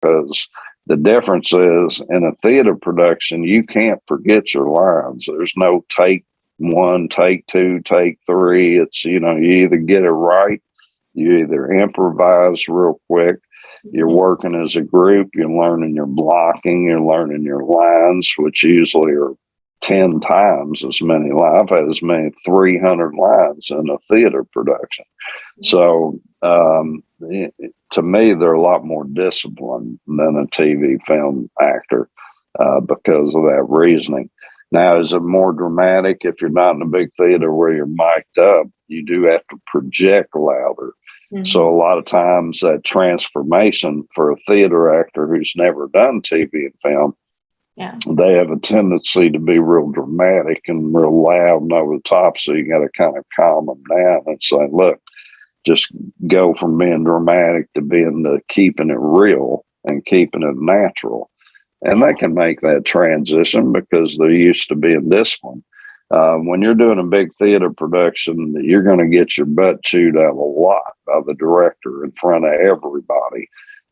because the difference is in a theater production, you can't forget your lines. There's no take one, take two, take three. It's, you either get it right, you either improvise real quick, you're working as a group, you're learning your blocking, you're learning your lines, which usually are 10 times as many lines. I've had as many 300 lines in a theater production. So to me, they're a lot more disciplined than a TV film actor because of that reasoning. Now, is it more dramatic if you're not in a big theater where you're mic'd up? You do have to project louder. So a lot of times that transformation for a theater actor who's never done TV and film, they have a tendency to be real dramatic and real loud and over the top. So you got to kind of calm them down and say, look, just go from being dramatic to keeping it real and keeping it natural. And they can make that transition because they're used to being disciplined. When you're doing a big theater production, you're going to get your butt chewed out a lot by the director in front of everybody.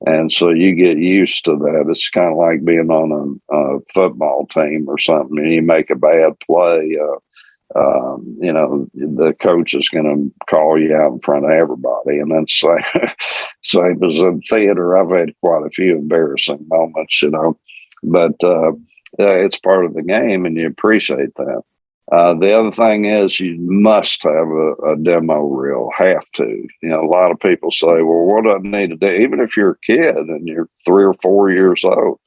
And so you get used to that. It's kind of like being on a football team or something, and you make a bad play. The coach is going to call you out in front of everybody. And then same as in theater, I've had quite a few embarrassing moments, but it's part of the game and you appreciate that. The other thing is you must have a demo reel, have to. A lot of people say, well, what do I need to do? Even if you're a kid and you're 3 or 4 years old,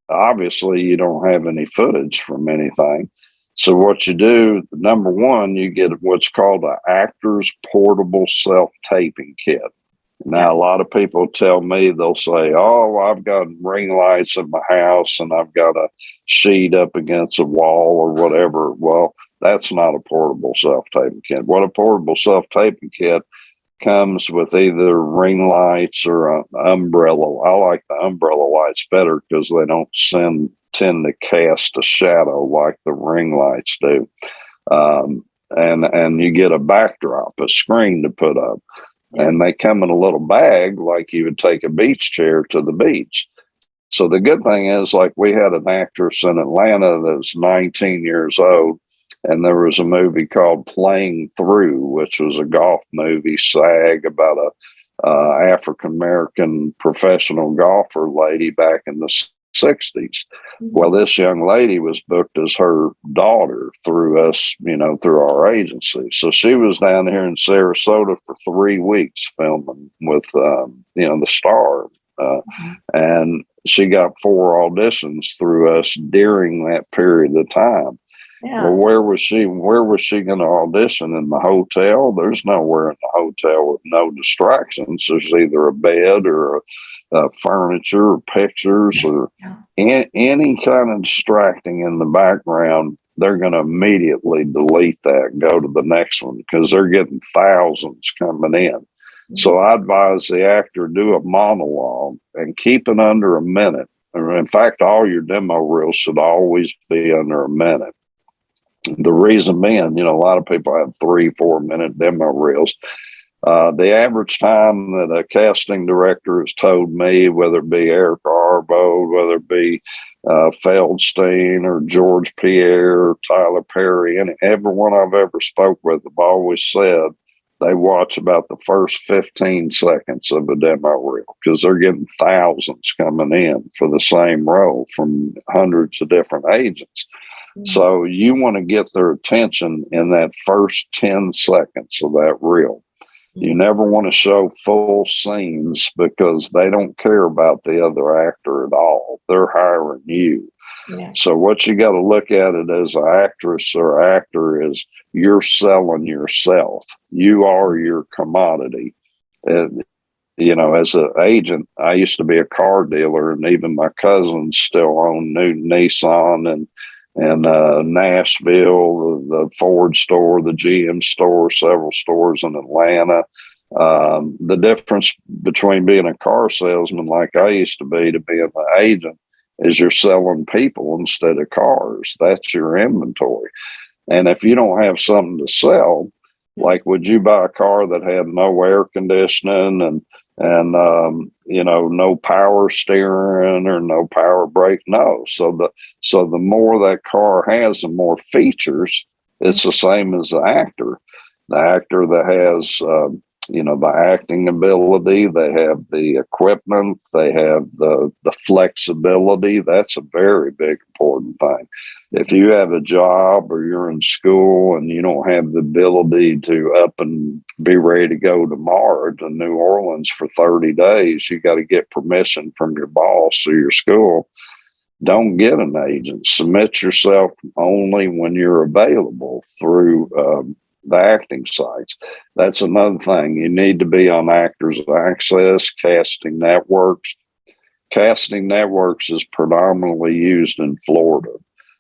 obviously you don't have any footage from anything. So what you do, number one, you get what's called an actor's portable self-taping kit. Now, a lot of people tell me, they'll say, oh, I've got ring lights in my house and I've got a sheet up against a wall or whatever. Well, that's not a portable self-taping kit. What a portable self-taping kit comes with either ring lights or an umbrella. I like the umbrella lights better because they don't tend to cast a shadow like the ring lights do. And you get a backdrop, a screen to put up. And they come in a little bag like you would take a beach chair to the beach. So the good thing is, like, we had an actress in Atlanta that was 19 years old, and there was a movie called Playing Through, which was a golf movie, SAG, about a African-American professional golfer lady back in the 60s. Well, this young lady was booked as her daughter through us, through our agency. So she was down here in Sarasota for 3 weeks filming with, the star. And she got 4 auditions through us during that period of time. Yeah. Well, where was she going to audition? In the hotel? There's nowhere in the hotel with no distractions. There's either a bed or furniture or pictures or any kind of distracting in the background. They're going to immediately delete that and go to the next one because they're getting thousands coming in. Mm-hmm. So I advise the actor do a monologue and keep it under a minute. In fact, all your demo reels should always be under a minute. The reason being, a lot of people have 3-4 minute demo reels. The average time that a casting director has told me, whether it be Eric Arbo, whether it be Feldstein or George Pierre or Tyler Perry, and everyone I've ever spoke with have always said they watch about the first 15 seconds of a demo reel because they're getting thousands coming in for the same role from hundreds of different agents. Mm-hmm. So you want to get their attention in that first 10 seconds of that reel. You never want to show full scenes because they don't care about the other actor at all. They're hiring you. Yeah. So what you got to look at it as an actress or actor is you're selling yourself. You are your commodity. And, as an agent, I used to be a car dealer, and even my cousins still own new Nissan and Nashville, the Ford store, the GM store, several stores in Atlanta. The difference between being a car salesman like I used to being an agent is you're selling people instead of cars. That's your inventory. And if you don't have something to sell, like, would you buy a car that had no air conditioning and and no power steering or no power brake. No, so the more that car has, the more features. It's the same as the actor. The actor that has the acting ability, they have the equipment, they have the flexibility. That's a very big important thing. If you have a job or you're in school and you don't have the ability to up and be ready to go tomorrow to New Orleans for 30 days, you got to get permission from your boss or your school. Don't get an agent. Submit yourself only when you're available through the acting sites. That's another thing. You need to be on Actors Access, Casting Networks. Casting Networks is predominantly used in Florida.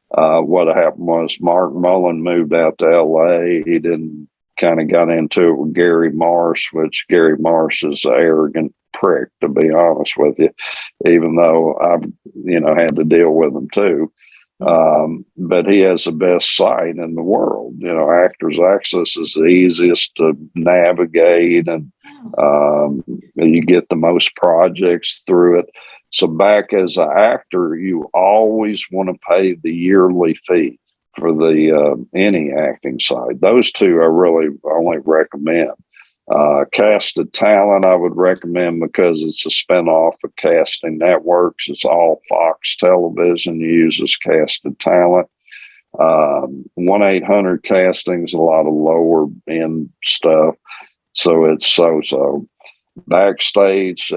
What happened was Mark Mullen moved out to LA. He didn't kind of got into it with Gary Marsh, which Gary Marsh is an arrogant prick, to be honest with you, even though I've, had to deal with him too. But he has the best site in the world. Actors Access is the easiest to navigate, and you get the most projects through it. So back as an actor, you always want to pay the yearly fee for the any acting side. Those two I really only recommend. Casted Talent I would recommend because it's a spinoff of Casting Networks. It's all Fox Television uses Casted Talent. 1-800 Casting's a lot of lower end stuff, so it's so. Backstage,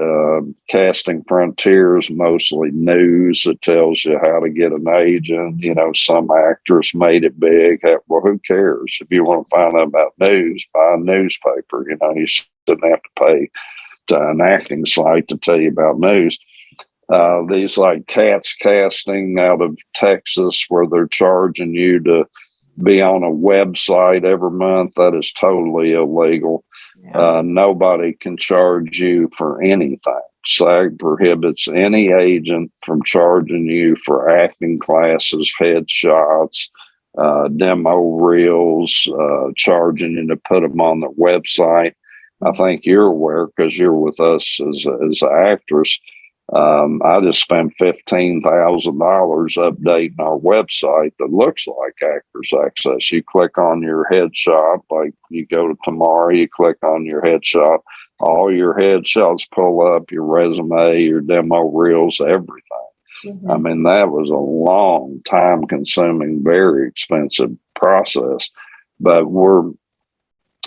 Casting Frontiers, mostly news that tells you how to get an agent. Some actress made it big. Well, who cares? If you want to find out about news, buy a newspaper. You shouldn't have to pay to an acting site to tell you about news. These like Cats Casting out of Texas, where they're charging you to be on a website every month, that is totally illegal. Nobody can charge you for anything. SAG prohibits any agent from charging you for acting classes, headshots, demo reels, charging you to put them on the website. I think you're aware because you're with us as an actress. I just spent $15,000 updating our website that looks like Actors Access. You click on your headshot, like you go to tomorrow, you click on your headshot, all your headshots pull up, your resume, your demo reels, everything. Mm-hmm. I mean, that was a long, time consuming, very expensive process, but we're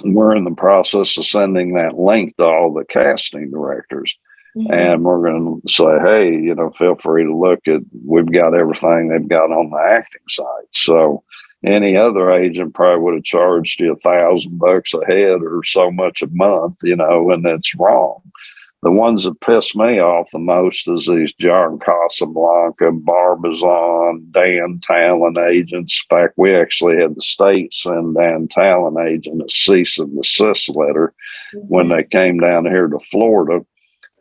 in the process of sending that link to all the casting directors. Mm-hmm. And we're going to say, hey, feel free to look at, we've got everything they've got on the acting side. So any other agent probably would have charged you $1,000 a head or so much a month, and it's wrong. The ones that piss me off the most is these John Casablanca, Barbizon, Dan Talent agents. In fact, we actually had the state send Dan Talent agent a cease and desist letter when they came down here to Florida,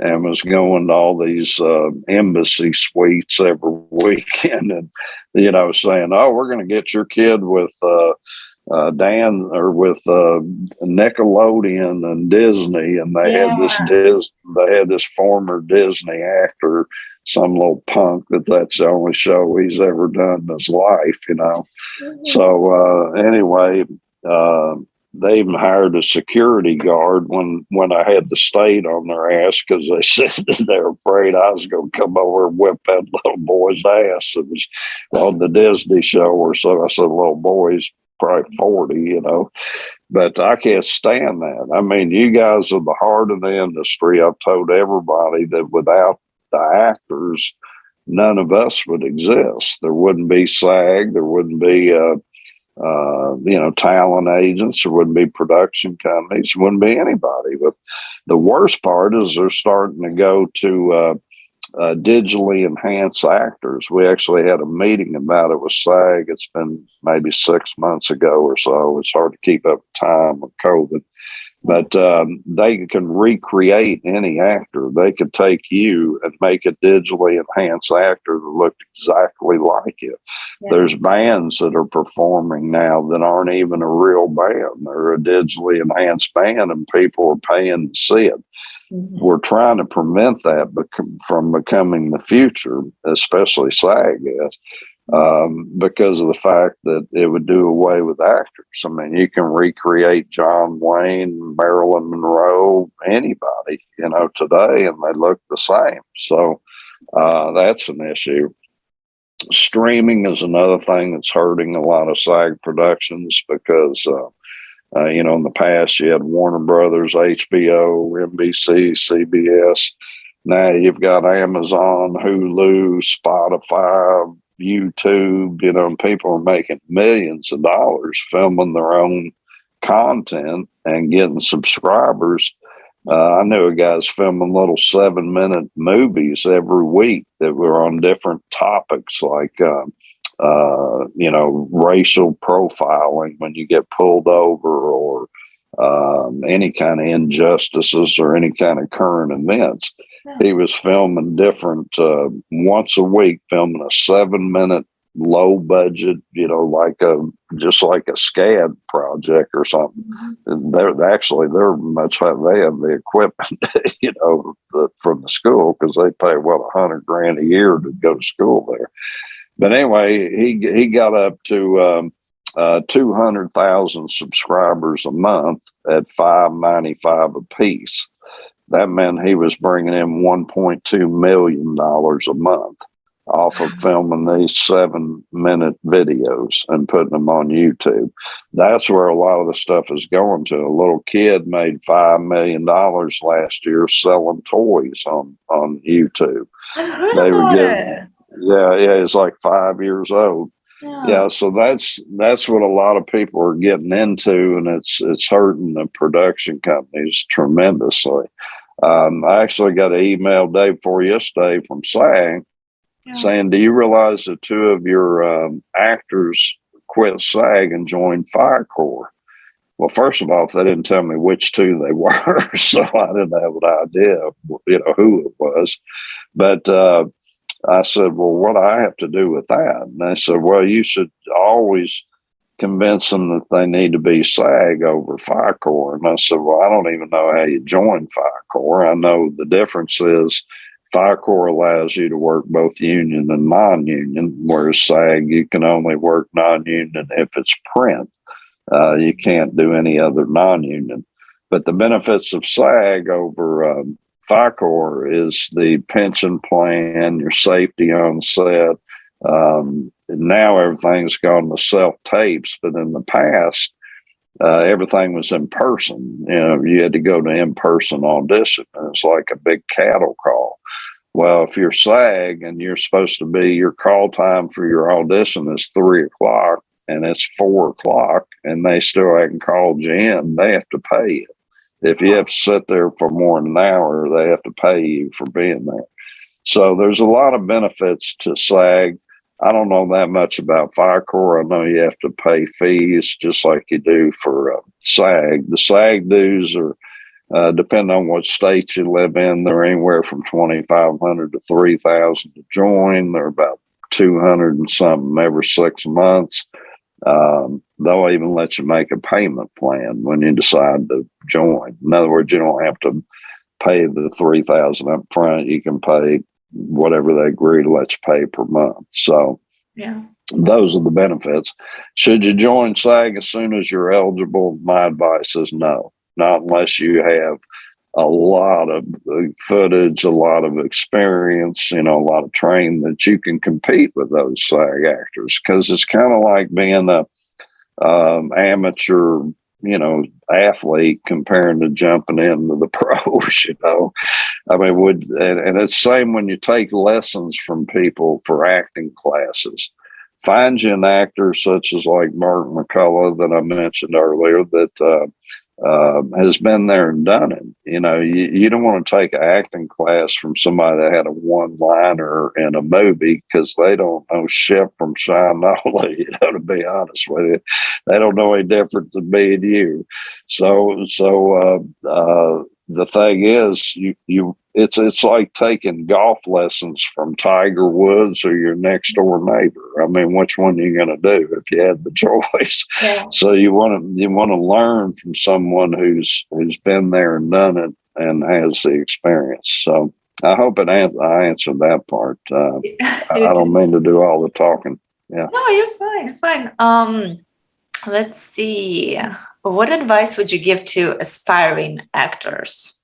and was going to all these embassy suites every weekend and, saying, oh, we're going to get your kid with Dan or with Nickelodeon and Disney. And they had this former Disney actor, some little punk that's the only show he's ever done in his life, Mm-hmm. So anyway, they even hired a security guard when I had the state on their ass because they said that they were afraid I was going to come over and whip that little boy's ass. It was on the Disney show or so. I said, little boy's probably 40, but I can't stand that. I mean, you guys are the heart of the industry. I've told everybody that without the actors, none of us would exist. There wouldn't be SAG. There wouldn't be talent agents. There wouldn't be production companies. There wouldn't be anybody. But the worst part is they're starting to go to digitally enhanced actors. We actually had a meeting about it with SAG. It's been maybe 6 months ago or so. It's hard to keep up with time with COVID. But they can recreate any actor. They could take you and make a digitally enhanced actor that looked exactly like you. Yeah. There's bands that are performing now that aren't even a real band. They're a digitally enhanced band, and people are paying to see it. We're trying to prevent that from becoming the future, especially SAG is, because of the fact that it would do away with actors. I mean, you can recreate John Wayne, Marilyn Monroe, anybody, today, and they look the same. So that's an issue. Streaming is another thing that's hurting a lot of SAG productions because, in the past you had Warner Brothers, HBO, NBC, CBS. Now you've got Amazon, Hulu, Spotify, YouTube, and people are making millions of dollars filming their own content and getting subscribers. I knew a guy's filming little 7-minute movies every week that were on different topics like, racial profiling when you get pulled over, or any kind of injustices or any kind of current events. He was filming different, once a week, filming a 7-minute low budget, just like a SCAD project or something. They're much like they have the equipment, from the school, because they pay $100,000 a year to go to school there. But anyway, he got up to 200,000 subscribers a month at $5.95 a piece. That meant he was bringing in $1.2 million a month off of filming these 7-minute videos and putting them on YouTube. That's where a lot of the stuff is going to. A little kid made $5 million last year selling toys on YouTube. They were getting, he's like 5 years old. Yeah, so that's what a lot of people are getting into, and it's hurting the production companies tremendously. I actually got an email day before yesterday from SAG saying, "Do you realize that 2 of your actors quit SAG and joined Fire Corps?" Well, first of all, they didn't tell me which 2 they were, so I didn't have an idea of, who it was. But I said, "Well, what do I have to do with that?" And they said, "Well, you should always convince them that they need to be SAG over Fire Corps." And I said, "Well, I don't even know how you join Fire Corps. I know the difference is Fire Corps allows you to work both union and non-union, whereas SAG, you can only work non-union if it's print. You can't do any other non-union. But the benefits of SAG over Fire Corps is the pension plan, your safety on set. Now everything's gone to self-tapes, but in the past, everything was in person. You had to go to in-person audition. And it's like a big cattle call. Well, if you're SAG and you're supposed to be, your call time for your audition is 3:00 and it's 4:00 and they still haven't called you in, they have to pay you. If you have to sit there for more than an hour, they have to pay you for being there. So there's a lot of benefits to SAG. I don't know that much about Fire Corps. I know you have to pay fees just like you do for SAG. The SAG dues are, depending on what state you live in, they're anywhere from $2,500 to $3,000 to join. They're about 200 and something every 6 months. They'll even let you make a payment plan when you decide to join. In other words, you don't have to pay the $3,000 up front. You can pay whatever they agree to let you pay per month. So those are the benefits. Should you join SAG as soon as you're eligible? My advice is no, not unless you have a lot of footage, a lot of experience, a lot of training that you can compete with those SAG actors. Because it's kind of like being a amateur, athlete comparing to jumping into the pros. I mean, and it's the same when you take lessons from people for acting classes. Find you an actor such as like Mark McCullough that I mentioned earlier that has been there and done it. You don't want to take an acting class from somebody that had a one-liner in a movie, because they don't know shit from Shinola, to be honest with you. They don't know any different than me and you. So the thing is, it's like taking golf lessons from Tiger Woods or your next door neighbor. I mean, which one are you going to do if you had the choice? Yeah. So you want to learn from someone who's been there and done it, and has the experience. So I hope I answered that part. I don't mean to do all the talking. Yeah. No, you're fine. Let's see. What advice would you give to aspiring actors?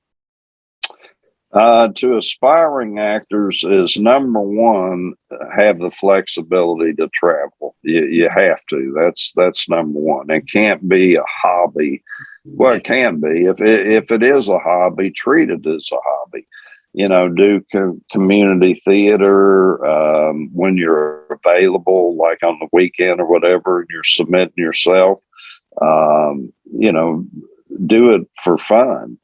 To aspiring actors is number one, have the flexibility to travel. You have to. That's number one. It can't be a hobby. Well, it can be. If it is a hobby, treat it as a hobby. You know, do community theater when you're available, like on the weekend or whatever, and you're submitting yourself. You know, do it for fun.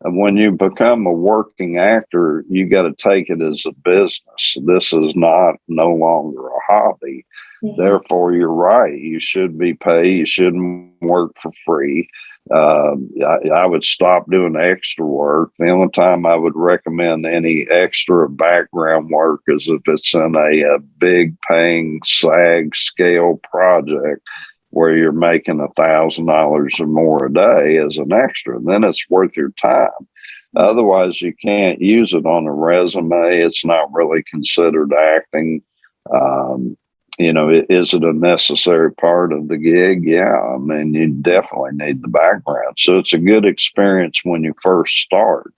And when you become a working actor, you got to take it as a business. This is no longer a hobby. Mm-hmm. Therefore, you're right. You should be paid. You shouldn't work for free. I would stop doing extra work. The only time I would recommend any extra background work is if it's in a big paying SAG scale project where you're making $1,000 or more a day as an extra, then it's worth your time. Otherwise, you can't use it on a resume. It's not really considered acting. You know, is it a necessary part of the gig? Yeah, I mean, you definitely need the background. So it's a good experience when you first start,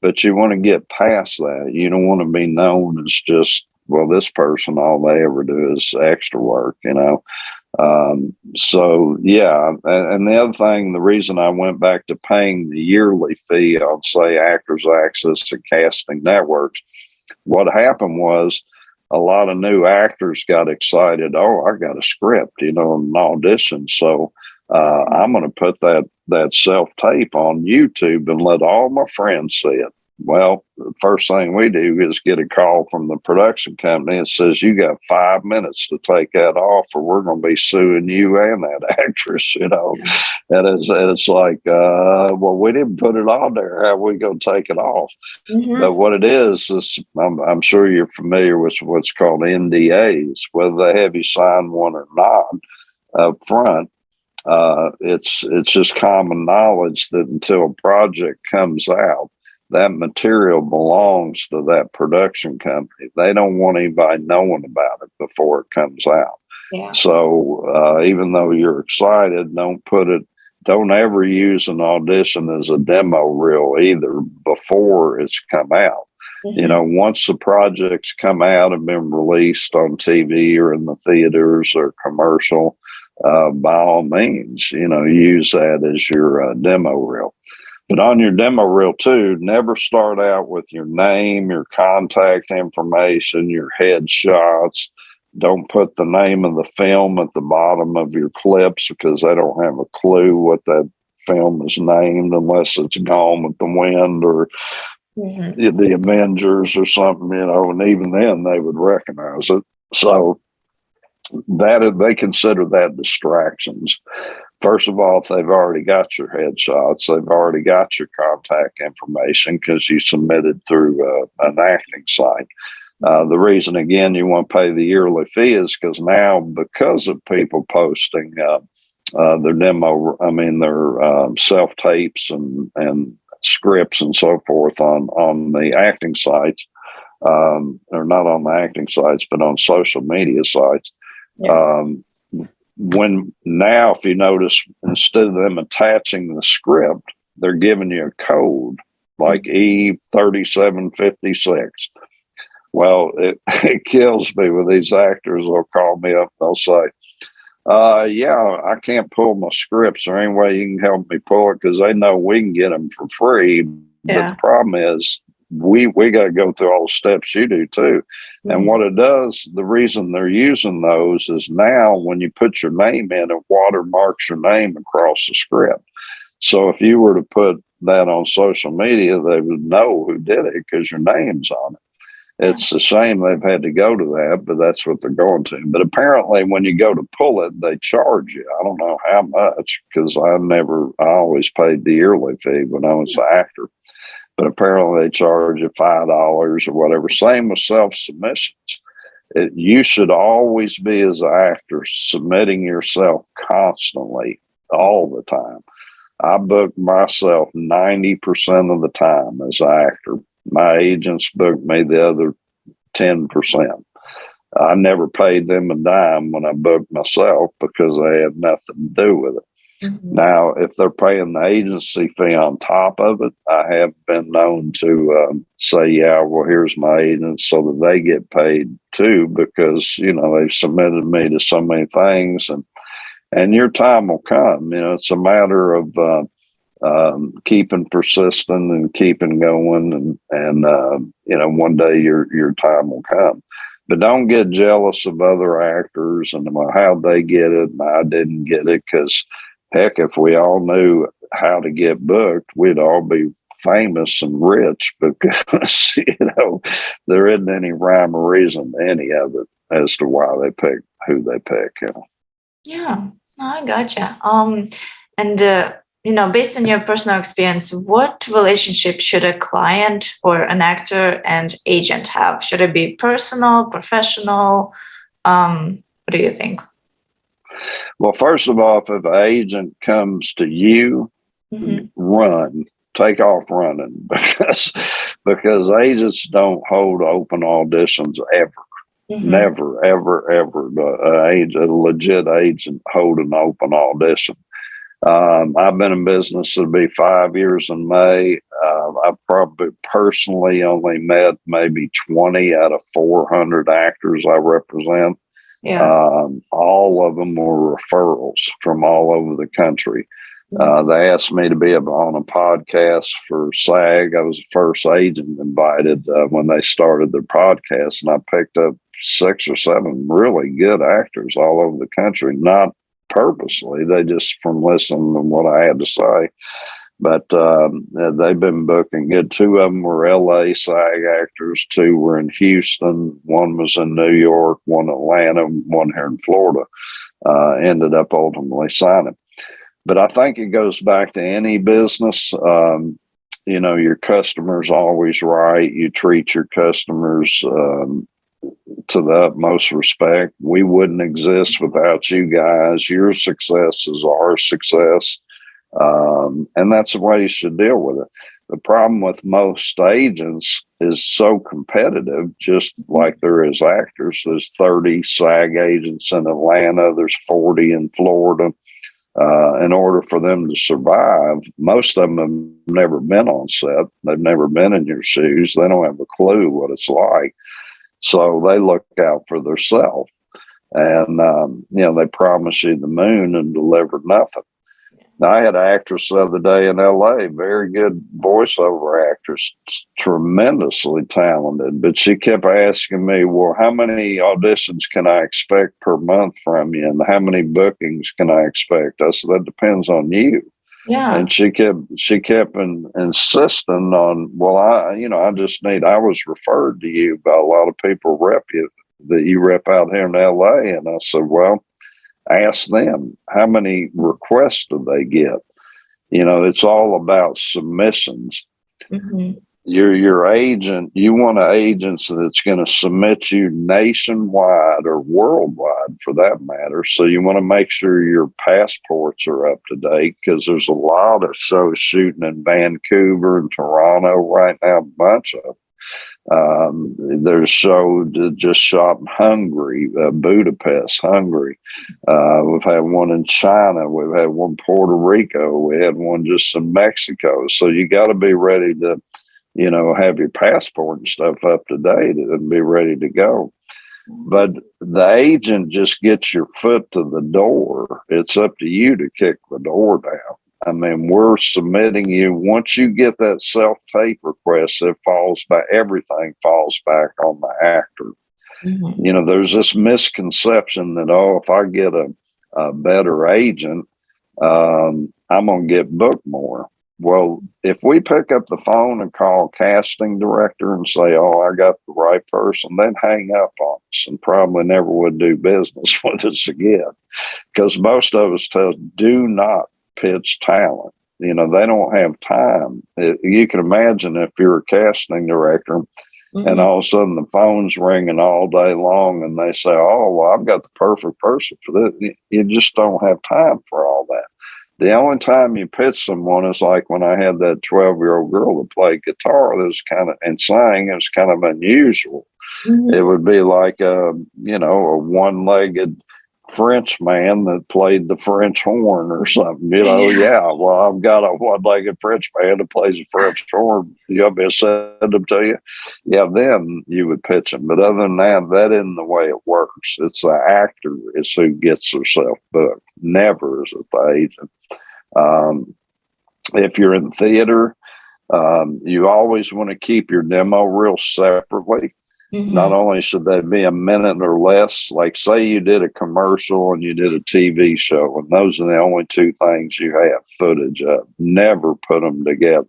but you want to get past that. You don't want to be known as just, well, this person, all they ever do is extra work, you know? So yeah, and the other thing, the reason I went back to paying the yearly fee on, say, Actors Access and casting networks, what happened was a lot of new actors got excited. Oh, I got a script, you know, an audition. So I'm going to put that self tape on YouTube and let all my friends see it. Well, the first thing we do is get a call from the production company that says, you got 5 minutes to take that off or we're going to be suing you and that actress, you know. And it's like, well, we didn't put it on there. How are we going to take it off? Mm-hmm. But what it is I'm sure you're familiar with what's called NDAs, whether they have you sign one or not up front. It's just common knowledge that until a project comes out, that material belongs to that production company. They don't want anybody knowing about it before it comes out. Yeah. So even though you're excited, don't ever use an audition as a demo reel either before it's come out. Mm-hmm. You know, once the projects come out and been released on TV or in the theaters or commercial, by all means, you know, use that as your demo reel. But on your demo reel too, never start out with your name, your contact information, your headshots. Don't put the name of the film at the bottom of your clips because they don't have a clue what that film is named unless it's Gone with the Wind or Mm-hmm. the Avengers or something, you know, and even then they would recognize it. So that they consider that distractions. First of all, if they've already got your headshots, they've already got your contact information because you submitted through an acting site. The reason, again, you want to pay the yearly fee is because now, because of people posting their their self tapes and scripts and so forth on the acting sites, or not on the acting sites, but on social media sites. Yeah. When now, if you notice, instead of them attaching the script, they're giving you a code like E3756. Well, it kills me when these actors will call me up. They'll say, yeah, I can't pull my scripts. Or any way you can help me pull it because they know we can get them for free. Yeah. But the problem is we got to go through all the steps you do too. Mm-hmm. And what it does, the reason they're using those is now when you put your name in, it watermarks your name across the script. So if you were to put that on social media, they would know who did it because your name's on it. It's a shame they've had to go to that, but that's what they're going to. But apparently when you go to pull it, they charge you. I don't know how much because I always paid the yearly fee when I was an actor. But apparently they charge you $5 or whatever. Same with self-submissions. You should always be, as an actor, submitting yourself constantly, all the time. I book myself 90% of the time as an actor. My agents book me the other 10%. I never paid them a dime when I booked myself because they had nothing to do with it. Now, if they're paying the agency fee on top of it, I have been known to say, yeah, well, here's my agent so that they get paid too, because, they've submitted me to so many things, and your time will come. It's a matter of keeping persistent and keeping going, and one day your time will come. But don't get jealous of other actors and how they get it and I didn't get it, because heck, if we all knew how to get booked, we'd all be famous and rich, because there isn't any rhyme or reason to any of it as to why they pick who they pick. Yeah, I gotcha. Based on your personal experience, what relationship should a client or an actor and agent have? Should it be personal, professional? What do you think? Well, first of all, if an agent comes to you, run, take off running, because agents don't hold open auditions ever. Never, ever, ever. A legit agent hold an open audition. I've been in business, it'll be 5 years in May. I've probably personally only met maybe 20 out of 400 actors I represent. Yeah. All of them were referrals from all over the country. They asked me to be on a podcast for SAG. I was the first agent invited when they started their podcast, and I picked up 6 or 7 really good actors all over the country, not purposely. They just from listening to what I had to say. But they've been booking good. 2 of them were LA SAG actors. 2 were in Houston. 1 was in New York, 1 Atlanta, 1 here in Florida. Ended up ultimately signing. But I think it goes back to any business. Your customer's always right. You treat your customers to the utmost respect. We wouldn't exist without you guys. Your success is our success. And that's the way you should deal with it. The problem with most agents is so competitive, just like there is actors. There's 30 SAG agents in Atlanta. There's 40 in Florida. In order for them to survive, most of them have never been on set. They've never been in your shoes. They don't have a clue what it's like. So they look out for themselves. And, they promise you the moon and deliver nothing. Now, I had an actress the other day in LA, very good voiceover actress, tremendously talented, but she kept asking me, well, how many auditions can I expect per month from you? And how many bookings can I expect? I said, that depends on you. Yeah. And she kept insisting on, well, I was referred to you by a lot of people that you rep out here in LA. And I said, well, ask them, how many requests do they get? It's all about submissions. Your agent, you want an agent that's going to submit you nationwide or worldwide for that matter. So you want to make sure your passports are up to date, because there's a lot of shows shooting in Vancouver and Toronto right now, a bunch of them. There's a show that just shot in Hungary, Budapest, Hungary. We've had one in China. We've had one in Puerto Rico. We had one just in Mexico. So you got to be ready to, have your passport and stuff up to date and be ready to go. But the agent just gets your foot to the door. It's up to you to kick the door down. I mean, we're submitting you. Once you get that self-tape request, everything falls back on the actor. There's this misconception that, if I get a better agent, I'm going to get booked more. Well, if we pick up the phone and call a casting director and say, I got the right person, they'd hang up on us and probably never would do business with us again. Because most of us do not pitch talent. They don't have time. You can imagine if you're a casting director and all of a sudden the phone's ringing all day long and they say, I've got the perfect person for this. You just don't have time for all that. The only time you pitch someone is like when I had that 12-year-old girl that played guitar. That was kind of, and sang. It was kind of unusual. It would be like a one-legged French man that played the French horn or something. Yeah. Well, I've got a one-legged French man that plays the French horn. You want me to send them to you? Yeah, then you would pitch them. But other than that, that isn't the way it works. It's the actor is who gets herself booked. Never is it the agent. If you're in theater, you always want to keep your demo real separately. Not only should they be a minute or less, like say you did a commercial and you did a TV show, and those are the only two things you have footage of. Never put them together.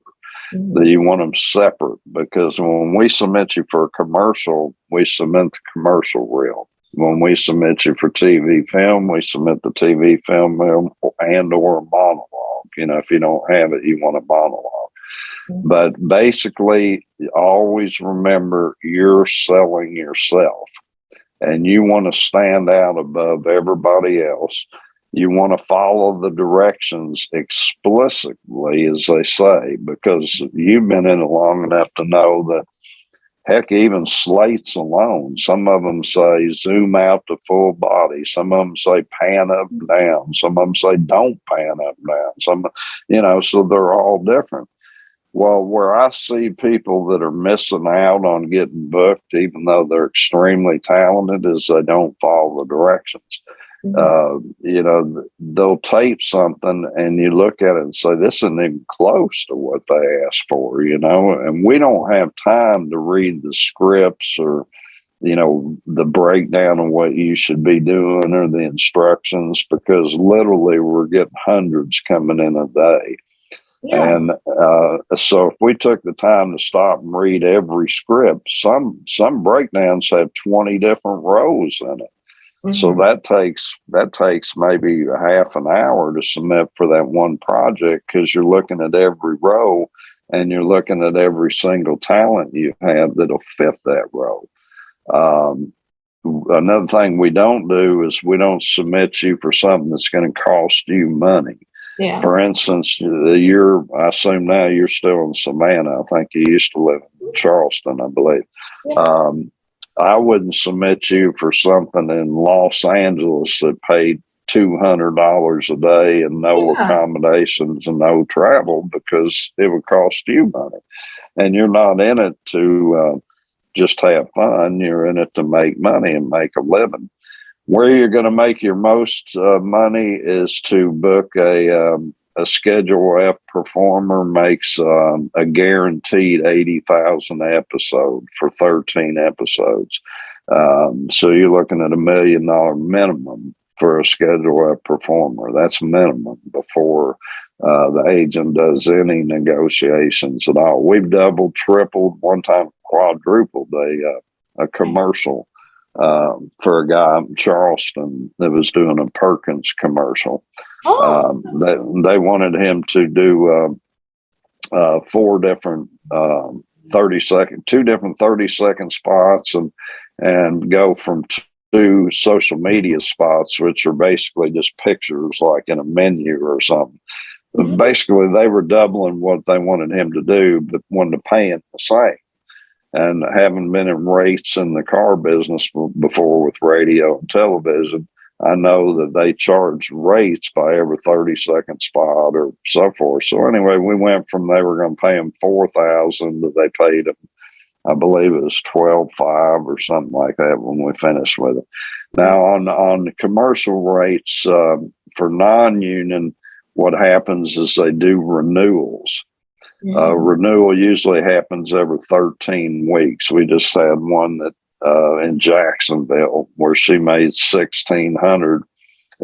You want them separate, because when we submit you for a commercial, we submit the commercial reel. When we submit you for TV film, we submit the TV film and or a monologue. If you don't have it, you want a monologue. But basically, always remember you're selling yourself, and you want to stand out above everybody else. You want to follow the directions explicitly, as they say, because you've been in it long enough to know that, heck, even slates alone, some of them say zoom out to full body. Some of them say pan up and down. Some of them say don't pan up and down. So they're all different. Well, where I see people that are missing out on getting booked, even though they're extremely talented, is they don't follow the directions. They'll tape something and you look at it and say, this isn't even close to what they asked for, and we don't have time to read the scripts or, the breakdown of what you should be doing or the instructions, because literally we're getting hundreds coming in a day. Yeah. And so if we took the time to stop and read every script, some breakdowns have 20 different rows in it. So that takes maybe a half an hour to submit for that one project, because you're looking at every row and you're looking at every single talent you have that'll fit that row. Another thing we don't do is we don't submit you for something that's going to cost you money. Yeah. For instance, I assume now you're still in Savannah. I think you used to live in Charleston, I believe. Yeah. I wouldn't submit you for something in Los Angeles that paid $200 a day and no accommodations and no travel, because it would cost you money. And you're not in it to just have fun. You're in it to make money and make a living. Where you're going to make your most money is to book a Schedule F performer makes a guaranteed 80,000 episode for 13 episodes. So you're looking at $1 million minimum for a Schedule F performer. That's minimum before the agent does any negotiations at all. We've doubled, tripled, one time quadrupled a commercial for a guy in Charleston that was doing a Perkins commercial. They wanted him to do 4 different 2 different 30-second spots and go from 2 social media spots, which are basically just pictures like in a menu or something. Basically, they were doubling what they wanted him to do, but wanted to pay him the same. And having been in rates in the car business before with radio and television, I know that they charge rates by every 30-second spot or so forth. So anyway, we went from they were going to pay them $4,000 to they paid them, I believe it was $12,500 or something like that when we finished with it. Now on the commercial rates for non-union, what happens is they do renewals. Renewal usually happens every 13 weeks. We just had one that in Jacksonville where she made $1,600.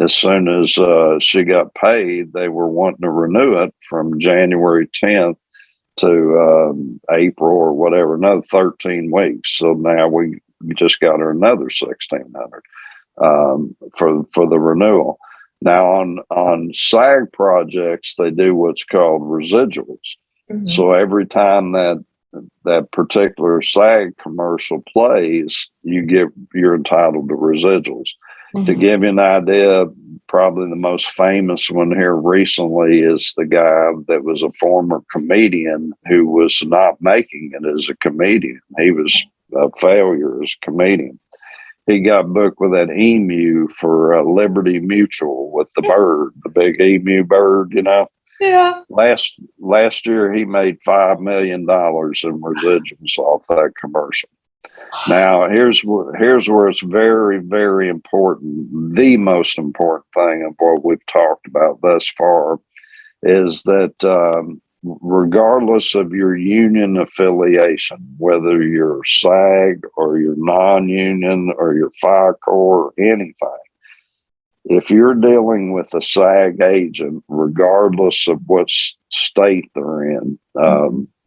As soon as she got paid, they were wanting to renew it from January 10th to April or whatever, another 13 weeks. So now we just got her another $1,600 for the renewal. Now on SAG projects, they do what's called residuals. So every time that particular SAG commercial plays, you're entitled to residuals. To give you an idea, probably the most famous one here recently is the guy that was a former comedian who was not making it as a comedian. He was a failure as a comedian. He got booked with that emu for Liberty Mutual with the bird, the big emu bird, you know. Yeah. Last year, he made $5 million in residuals off that commercial. Now, here's where it's very, very important. The most important thing of what we've talked about thus far is that regardless of your union affiliation, whether you're SAG or you're non-union or you're FICOR or anything, if you're dealing with a SAG agent, regardless of what state they're in,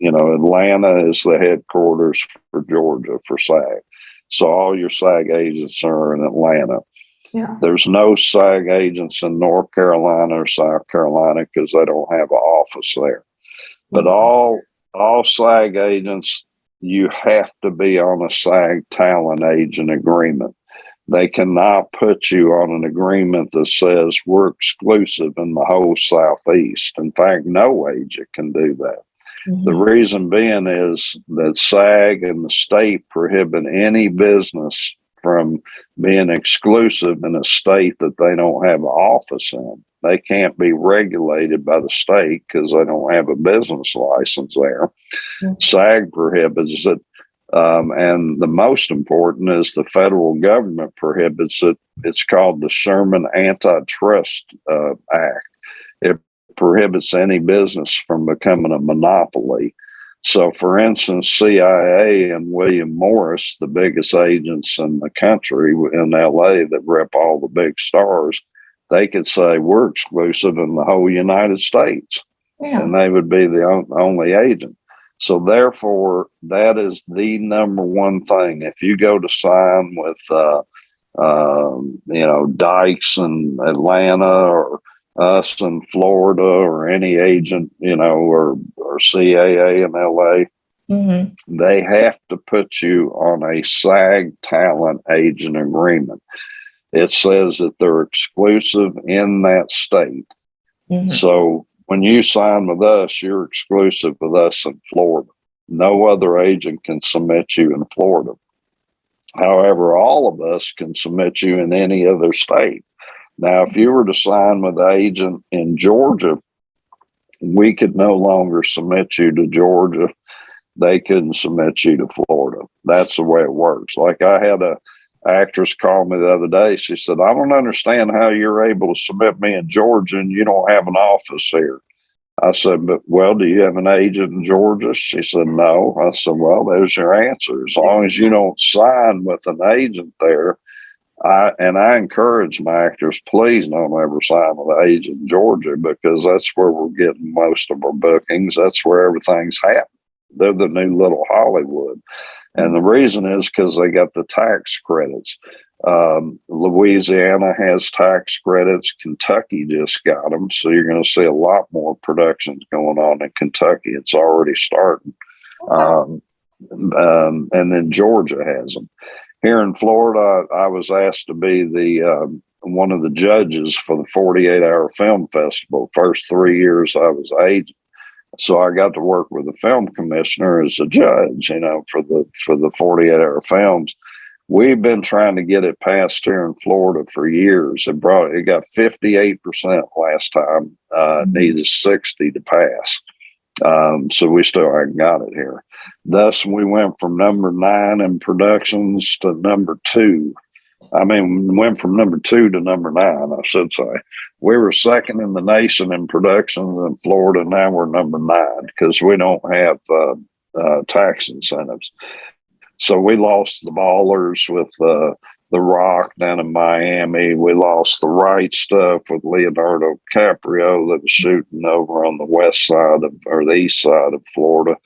you know, Atlanta is the headquarters for Georgia for SAG. So all your SAG agents are in Atlanta. Yeah. There's no SAG agents in North Carolina or South Carolina because they don't have an office there. But all SAG agents, you have to be on a SAG talent agent agreement. They cannot put you on an agreement that says we're exclusive in the whole Southeast. In fact, no agent can do that. The reason being is that SAG and the state prohibit any business from being exclusive in a state that they don't have an office in. They can't be regulated by the state because they don't have a business license there. SAG prohibits it. And the most important is the federal government prohibits it. It's called the Sherman Anti-Trust Act. It prohibits any business from becoming a monopoly. So, for instance, CIA and William Morris, the biggest agents in the country in LA that rep all the big stars, they could say we're exclusive in the whole United States, and they would be the only agent. So, therefore, that is the number one thing. If you go to sign with, you know, Dykes in Atlanta or us in Florida or any agent, you know, or CAA in LA, they have to put you on a SAG talent agent agreement. It says that they're exclusive in that state. So when you sign with us, you're exclusive with us in Florida. No other agent can submit you in Florida. However, all of us can submit you in any other state. Now, if you were to sign with an agent in Georgia, we could no longer submit you to Georgia. They couldn't submit you to Florida. That's the way it works. Like I had a actress call me the other day. She said, I don't understand how you're able to submit me in Georgia and you don't have an office here. I said, but well, do you have an agent in Georgia? She said, no. I said, well, there's your answer. As long as you don't sign with an agent there, I encourage my actors, please don't ever sign with an agent in Georgia because that's where we're getting most of our bookings. That's where everything's happening. They're the new little Hollywood. And the reason is because they got the tax credits. Louisiana has tax credits. Kentucky just got them. So you're going to see a lot more productions going on in Kentucky. It's already starting. And then Georgia has them. Here in Florida, I was asked to be the one of the judges for the 48-hour film festival. First 3 years I was agent. So I got to work with the film commissioner as a judge, you know, for the 48-hour films. We've been trying to get it passed here in Florida for years. It got 58% last time. Needed 60 to pass. So we still haven't got it here. Thus, we went from number 9 in productions to number 2. I mean, went from number 2 to number 9, I should say. We were second in the nation in productions in Florida. Now we're number 9 because we don't have tax incentives. So we lost the Ballers with The Rock down in Miami. We lost the Right Stuff with Leonardo DiCaprio that was shooting over on the west side or the east side of Florida.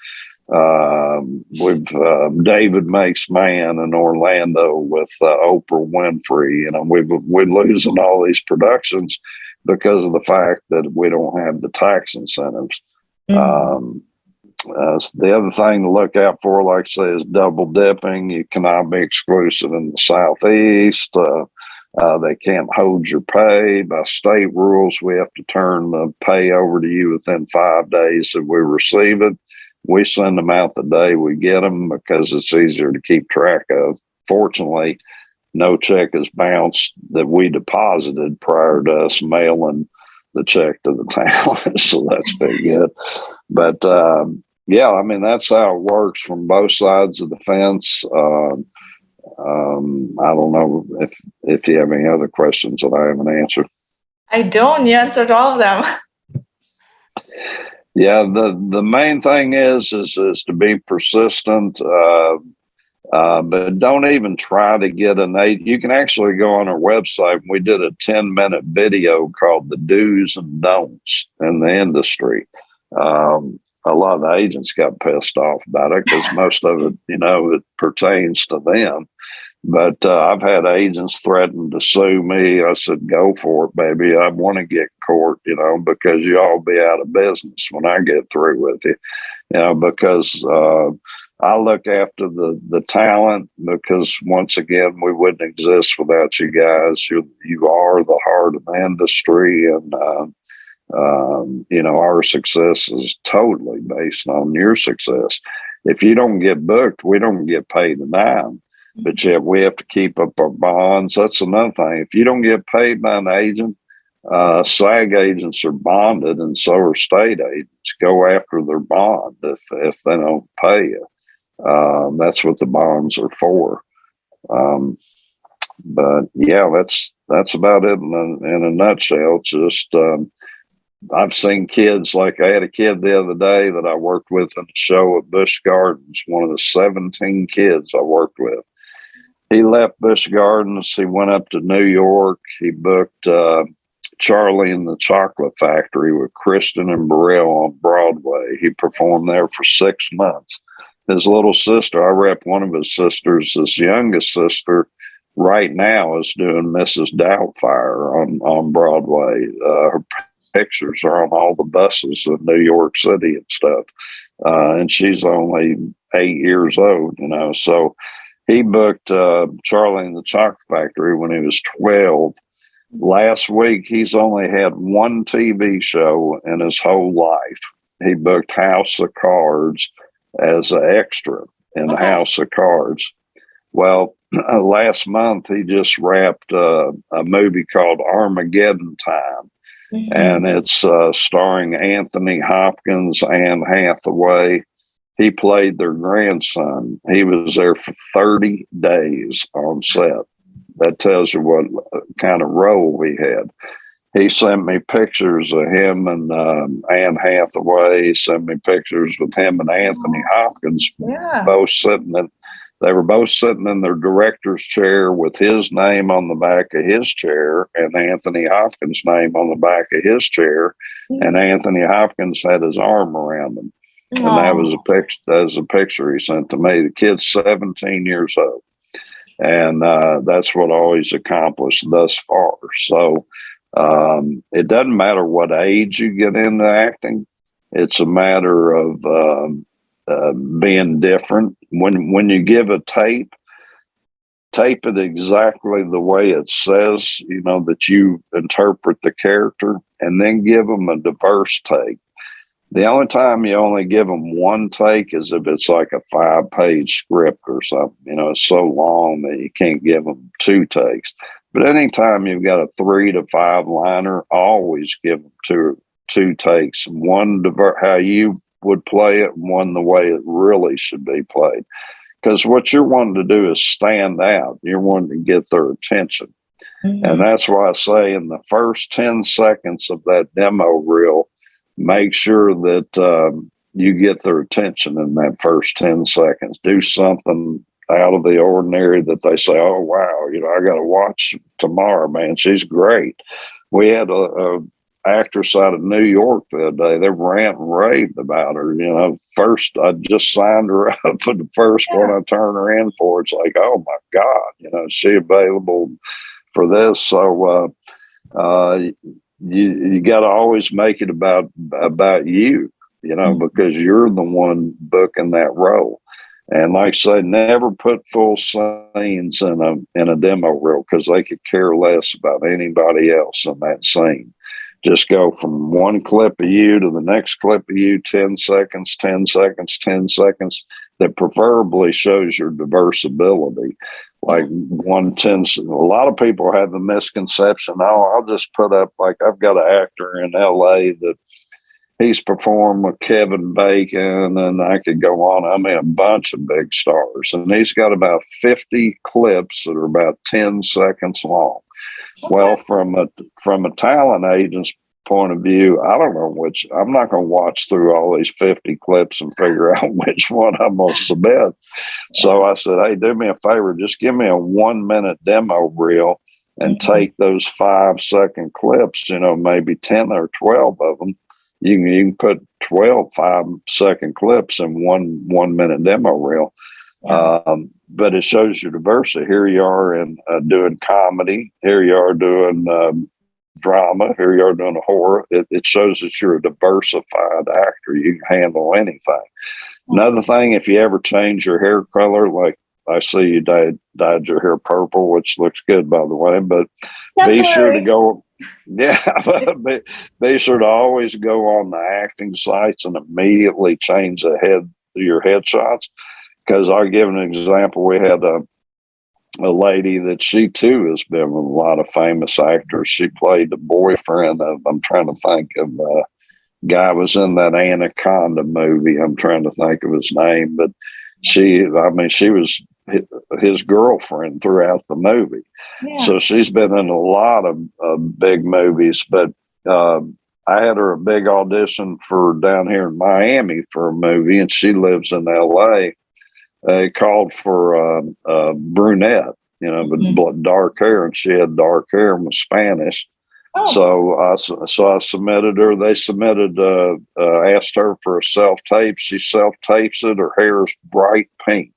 We've David Makes Man in Orlando with Oprah Winfrey. You know, we're losing all these productions because of the fact that we don't have the tax incentives. The other thing to look out for, like I say, is double dipping. You cannot be exclusive in the Southeast. They can't hold your pay. By state rules, we have to turn the pay over to you within 5 days if we receive it. We send them out the day we get them because it's easier to keep track of. Fortunately, no check is bounced that we deposited prior to us mailing the check to the town. So that's been good. But yeah, I mean, that's how it works from both sides of the fence. I don't know if you have any other questions that I haven't answered. I don't. You answered all of them. Yeah, the main thing is to be persistent. But don't even try to get an agent. You can actually go on our website. We did a 10-minute video called The Do's and Don'ts in the Industry. A lot of the agents got pissed off about it because most of it, it pertains to them. But I've had agents threaten to sue me. I said, go for it, baby. I want to get court, because you all be out of business when I get through with you, because I look after the talent, because once again, we wouldn't exist without you guys. You are the heart of the industry, and our success is totally based on your success. If you don't get booked, we don't get paid a dime. But yet we have to keep up our bonds. That's another thing. If you don't get paid by an agent, SAG agents are bonded, and so are state agents. Go after their bond if they don't pay you. That's what the bonds are for. But yeah, that's about it in a nutshell. It's just I've seen kids, like I had a kid the other day that I worked with in a show at Busch Gardens, one of the 17 kids I worked with. He left Busch Gardens. He went up to New York. He booked Charlie and the Chocolate Factory with Kristen and Burrell on Broadway. He performed there for 6 months. His little sister, I rep one of his sisters, his youngest sister, right now is doing Mrs. Doubtfire on Broadway. Her pictures are on all the buses in New York City and stuff. And she's only 8 years old, so he booked Charlie and the Chocolate Factory when he was 12. Last week, he's only had one TV show in his whole life. He booked House of Cards as an extra in House of Cards. Well, last month, he just wrapped a movie called Armageddon Time. Mm-hmm. And it's starring Anthony Hopkins, Anne Hathaway. He played their grandson. He was there for 30 days on set. That tells you what kind of role he had. He sent me pictures of him and Anne Hathaway. He sent me pictures with him and Anthony Hopkins, they were both sitting in their director's chair with his name on the back of his chair and Anthony Hopkins' name on the back of his chair. And Anthony Hopkins had his arm around him. And that was a picture he sent to me. The kid's 17 years old. And that's what all he's accomplished thus far. So it doesn't matter what age you get into acting. It's a matter of being different. When you give a tape it exactly the way it says, that you interpret the character, and then give them a diverse take. The only time you only give them one take is if it's like a 5-page script or something. It's so long that you can't give them 2 takes. But anytime you've got a 3 to 5 liner, always give them two takes. One how you would play it, and one the way it really should be played. Because what you're wanting to do is stand out. You're wanting to get their attention. Mm-hmm. And that's why I say in the first 10 seconds of that demo reel, make sure that you get their attention in that first 10 seconds. Do something out of the ordinary that they say, oh, wow, I got to watch tomorrow, man. She's great. We had a actress out of New York the other day. They rant and raved about her. First, I just signed her up, and the first one I turn her in for, it's like, oh, my God, is she available for this? So, you got to always make it about you, because you're the one booking that role. And like I say, never put full scenes in a demo reel because they could care less about anybody else in that scene. Just go from one clip of you to the next clip of you, 10 seconds, 10 seconds, 10 seconds, that preferably shows your diverse ability. Like 110, a lot of people have the misconception, oh, I'll just put up, like I've got an actor in LA that he's performed with Kevin Bacon, and I could go on. I mean, a bunch of big stars. And he's got about 50 clips that are about 10 seconds long. Well, from a talent agent's point of view, I don't know which. I'm not going to watch through all these 50 clips and figure out which one I'm going to submit. So I said, hey, do me a favor, just give me a 1 minute demo reel and take those 5-second clips, maybe 10 or 12 of them. You can put 12 5-second clips in one minute demo reel. But it shows your diversity. Here you are in doing comedy. Here you are doing drama. Here you are doing a horror. It shows that you're a diversified actor. You can handle anything. Another thing, if you ever change your hair color, like I see you dyed your hair purple, which looks good, by the way, but be sure to go. Yeah, be sure to always go on the acting sites and immediately change your headshots. Because I'll give an example. We had a lady that she too has been with a lot of famous actors. She played the boyfriend of, I'm trying to think of, guy was in that Anaconda movie. I'm trying to think of his name, but she was his girlfriend throughout the movie. Yeah. So she's been in a lot of big movies, but I had her a big audition for down here in Miami for a movie, and she lives in LA. They called for a brunette, with dark hair, and she had dark hair and was Spanish. Oh. So I submitted her. They submitted, asked her for a self-tape. She self-tapes it. Her hair is bright pink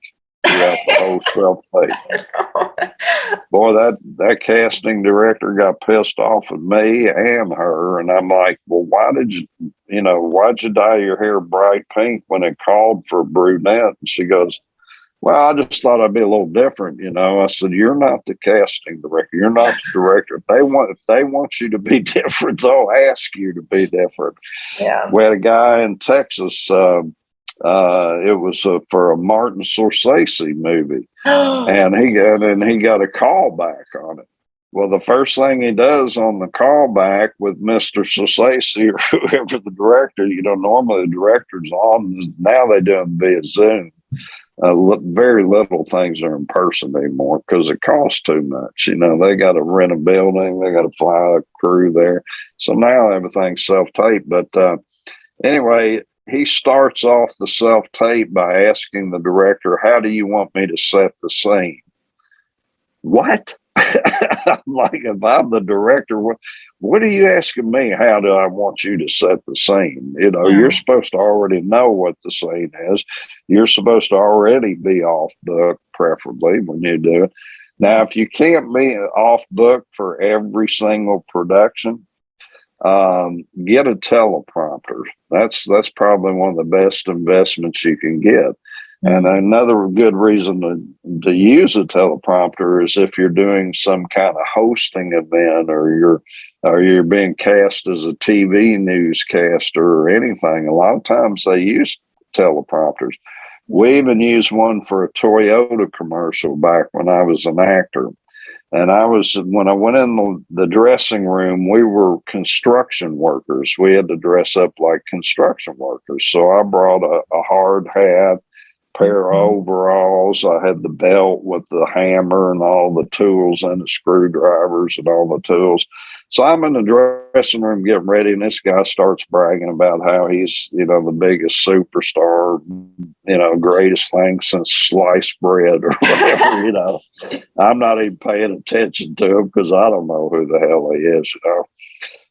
throughout the whole self-tape. Boy, that casting director got pissed off at me and her. And I'm like, well, why'd you dye your hair bright pink when it called for brunette? And she goes, well, I just thought I'd be a little different, I said, you're not the casting director. You're not the director. If they want you to be different, they'll ask you to be different. Yeah. We had a guy in Texas. It was for a Martin Scorsese movie, and he got a call back on it. Well, the first thing he does on the callback with Mr. Scorsese or whoever the director, normally the director's on. Now they do them via Zoom. Very little things are in person anymore because it costs too much. They got to rent a building, they got to fly a crew there. So now everything's self-tape. But anyway, he starts off the self-tape by asking the director, how do you want me to set the scene? What? I'm like, if I'm the director, what are you asking me? How do I want you to set the scene? You're supposed to already know what the scene is. You're supposed to already be off book, preferably when you do it. Now, if you can't be off book for every single production, get a teleprompter. That's probably one of the best investments you can get. And another good reason to use a teleprompter is if you're doing some kind of hosting event or you're being cast as a TV newscaster or anything. A lot of times they use teleprompters. We even used one for a Toyota commercial back when I was an actor. And when I went in the dressing room, we were construction workers. We had to dress up like construction workers. So I brought a hard hat, pair of overalls. I had the belt with the hammer and all the tools and the screwdrivers and all the tools. So I'm in the dressing room getting ready, and this guy starts bragging about how he's, the biggest superstar, greatest thing since sliced bread or whatever, I'm not even paying attention to him because I don't know who the hell he is,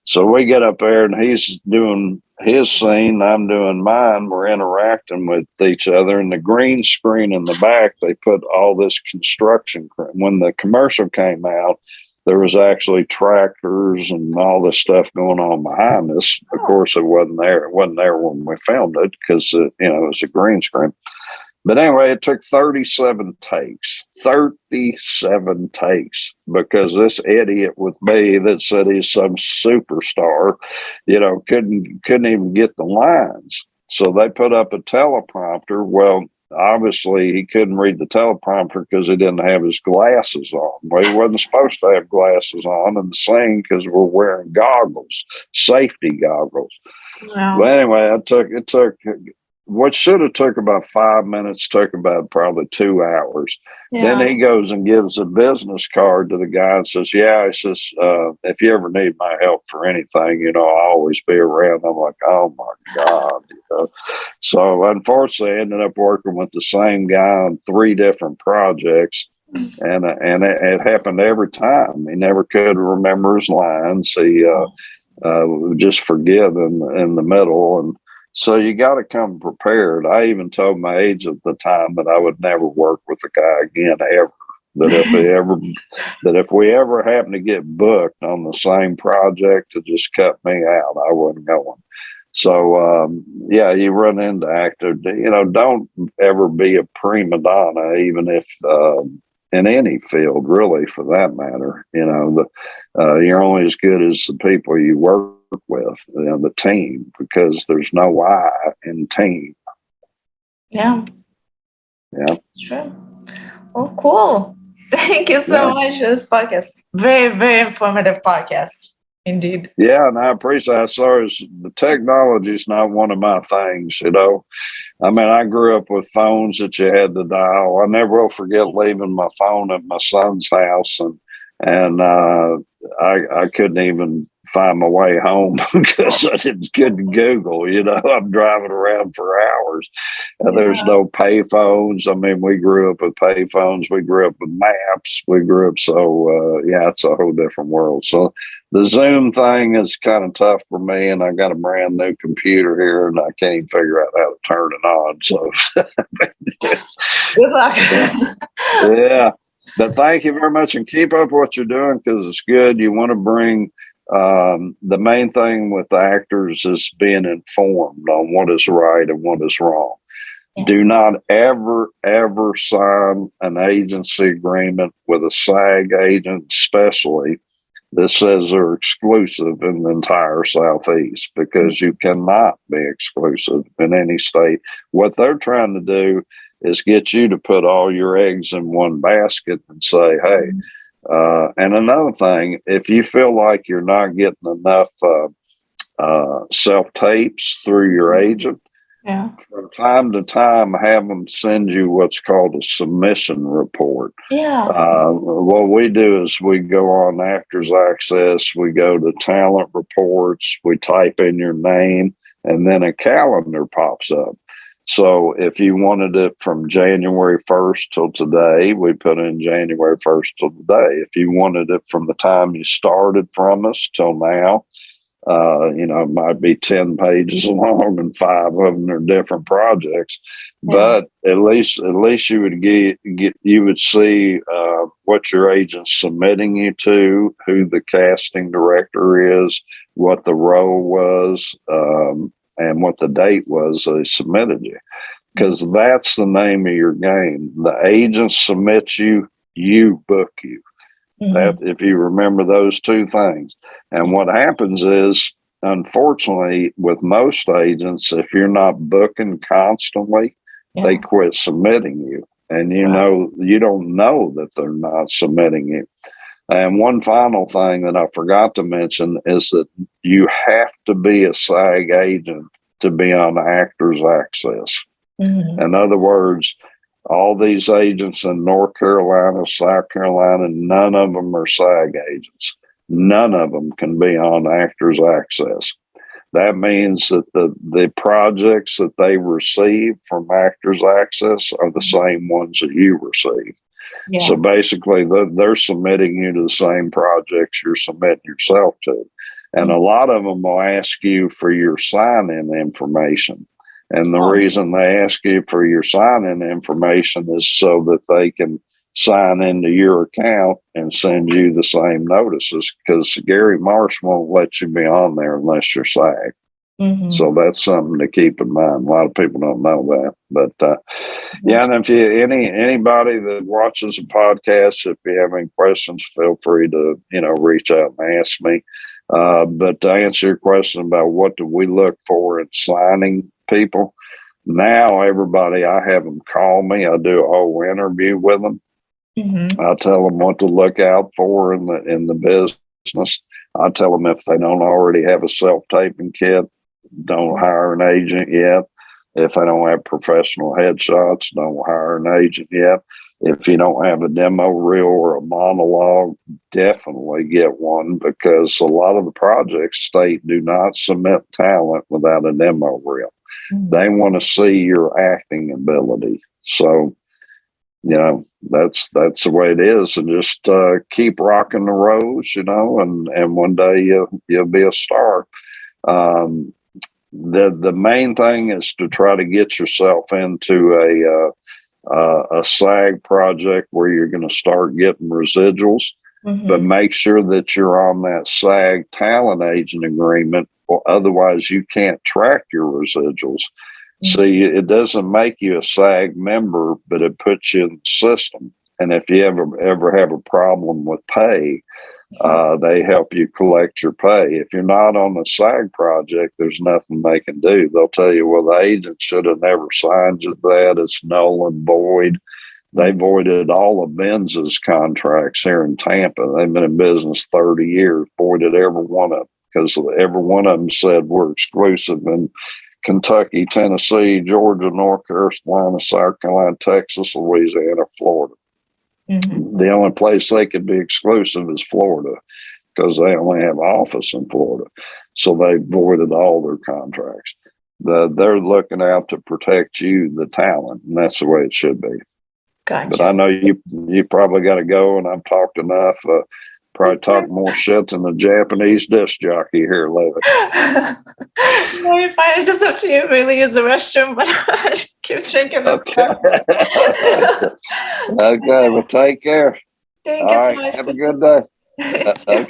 So we get up there and he's doing his scene, I'm doing mine. We're interacting with each other. And the green screen in the back, they put all this construction. When the commercial came out, there was actually tractors and all this stuff going on behind us. Of course, it wasn't there. It wasn't there when we filmed it because, it was a green screen. But anyway, it took 37 takes, 37 takes, because this idiot with me that said he's some superstar, couldn't even get the lines. So they put up a teleprompter. Well, obviously he couldn't read the teleprompter because he didn't have his glasses on. Well, he wasn't supposed to have glasses on and sing because we're wearing goggles, safety goggles. Wow. But anyway, it took what should have took about 5 minutes took about probably 2 hours. Yeah. Then he goes and gives a business card to the guy and says, he says, if you ever need my help for anything, I'll always be around. I'm like, oh my God. So unfortunately I ended up working with the same guy on 3 different projects. And it happened every time. He never could remember his lines. He would just forget in the middle. And so you got to come prepared. I even told my agent at the time that I would never work with a guy again ever. That if we ever happen to get booked on the same project to just cut me out, I wasn't going. So you run into actors. Don't ever be a prima donna, even if in any field, really, for that matter. You're only as good as the people you work with, the team, because there's no I in team. Yeah. Sure. Well, cool. Thank you so much for this podcast. Very, very informative podcast. Indeed. Yeah, and I appreciate it. Sorry, the technology is not one of my things, I mean, I grew up with phones that you had to dial. I never will forget leaving my phone at my son's house, and I couldn't even find my way home because I couldn't Google. I'm driving around for hours, and there's no pay phones. I mean, we grew up with pay phones. We grew up with maps. We grew up it's a whole different world. So the Zoom thing is kind of tough for me, and I got a brand new computer here, and I can't even figure out how to turn it on. So good luck. Yeah. But thank you very much, and keep up what you're doing because it's good. You want to bring the main thing with the actors is being informed on what is right and what is wrong. Yeah. Do not ever sign an agency agreement with a SAG agent, especially that says they're exclusive in the entire Southeast, because you cannot be exclusive in any state. What they're trying to do is get you to put all your eggs in one basket and say, hey, and another thing, if you feel like you're not getting enough self-tapes through your agent, from time to time, have them send you what's called a submission report. What we do is we go on Actors Access, we go to talent reports, we type in your name, and then a calendar pops up. So if you wanted it from January 1st till today, we put in January 1st till today. If you wanted it from the time you started from us till now, it might be 10 pages long and 5 of them are different projects. But at least you would you would see what your agent's submitting you to, who the casting director is, what the role was, and what the date was they submitted you, because that's the name of your game. The agent submits you, you book you. That, if you remember those 2 things. And what happens is, unfortunately, with most agents, if you're not booking constantly, they quit submitting you. And you don't know that they're not submitting you. And one final thing that I forgot to mention is that you have to be a SAG agent to be on Actors Access. In other words, all these agents in North Carolina, South Carolina, none of them are SAG agents. None of them can be on Actors Access. That means that the projects that they receive from Actors Access are the same ones that you receive. So basically, they're submitting you to the same projects you're submitting yourself to. And a lot of them will ask you for your sign-in information. And the reason they ask you for your sign-in information is so that they can sign into your account and send you the same notices, because Gary Marsh won't let you be on there unless you're SAG. So that's something to keep in mind. A lot of people don't know that, but yeah. And if anybody that watches the podcast, if you have any questions, feel free to reach out and ask me. But to answer your question about what do we look for in signing people, now everybody, I have them call me. I do a whole interview with them. I tell them what to look out for in the business. I tell them if they don't already have a self-taping kit, don't hire an agent yet. If they don't have professional headshots, don't hire an agent yet. If you don't have a demo reel or a monologue, definitely get one, because a lot of the projects state do not submit talent without a demo reel. They want to see your acting ability. So, that's the way it is, and just keep rocking the roads, and one day you'll be a star. The main thing is to try to get yourself into a SAG project where you're going to start getting residuals, but make sure that you're on that SAG talent agent agreement, or otherwise you can't track your residuals. See, it doesn't make you a SAG member, but it puts you in the system. And if you ever have a problem with pay, they help you collect your pay. If you're not on the SAG project, there's nothing they can do. They'll tell you, well, the agent should have never signed you that. It's null and void. They voided all of Benz's contracts here in Tampa. They've been in business 30 years, voided every one of them, because every one of them said we're exclusive in Kentucky, Tennessee, Georgia, North Carolina, South Carolina, Texas, Louisiana, Florida. The only place they could be exclusive is Florida, because they only have an office in Florida. So they voided all their contracts. They're looking out to protect you, the talent, and that's the way it should be. Gotcha. But I know you probably got to go, and I've talked enough. Probably talk more shit than the Japanese disc jockey here lately. No, you're fine. It's just up to you. Really, use the restroom, but I keep drinking this. Okay. Okay. Well, take care. Thank you so much. Have a good day. Okay.